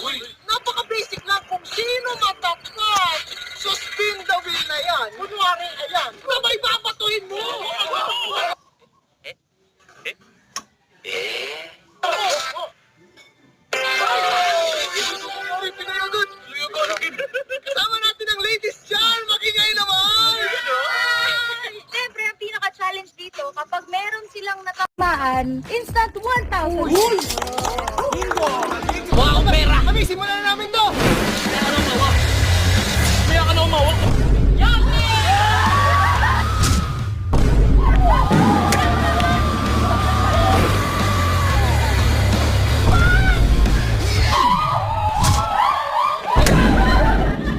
Uy, napaka-basic lang kung sino matapat. So spin the wheel na yan. Kunwari, ayan. Sabay babatuhin mo! Sorry, pinayagot. Kasama natin ang latest charm. Makingay naman! Siyempre, ang pinaka-challenge dito, kapag meron silang natamaan, instant 1,000. Wow, pera! Kami, simulan na namin to! Kaya ka na umawak!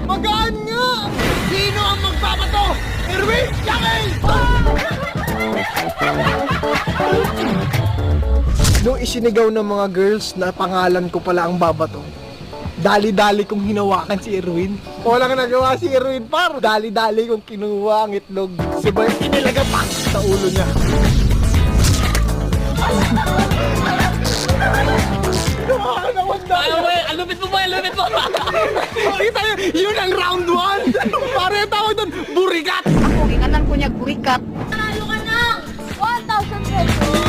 Magaan nga! Sino ang magbabato? Erwin! Yakay! Nung isinigaw ng mga girls na pangalan ko pala ang babato, dali-dali kong hinawakan si Erwin. Walang nagawa si Erwin, par. Dali-dali kong kinuha ang itlog. Sabay inilaga pa sa ulo niya. Lupit mo ba? Lupit mo! Kita yun, yun ang round 1. Pare tawag doon, burikat. Ako, ingatan ko niya, burikat. Nanalo ka ng 1,000 pesos.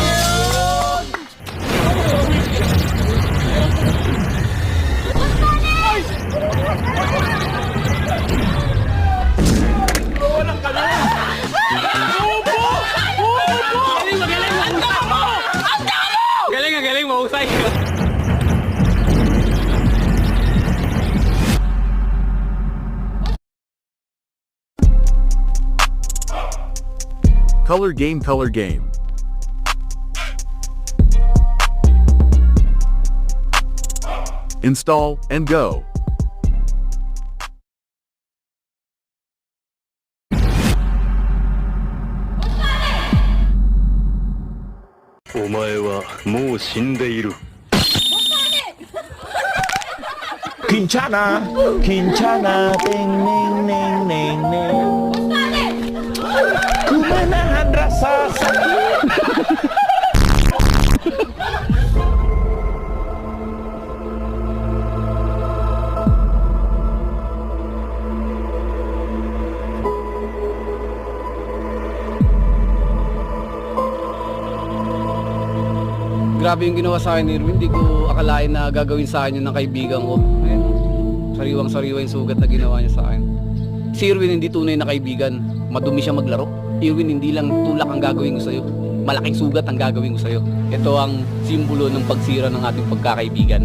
Galing, mahusay. Color game, color game. Install and go. お前はもう死んでいる。 Kinchana, Kinchana, ting ning ning ning ning. Kumanahan rasa sakit. Grabe yung ginawa sa akin ni Erwin. Hindi ko akalain na gagawin sa akin yun ng kaibigan ko. Ayun, sariwang-sariwa yung sugat na ginawa niya sa akin. Si Erwin hindi tunay na kaibigan. Madumi siya maglaro. Erwin, hindi lang tulak ang gagawin ko sa'yo. Malaking sugat ang gagawin ko sa'yo. Ito ang simbolo ng pagsira ng ating pagkakaibigan.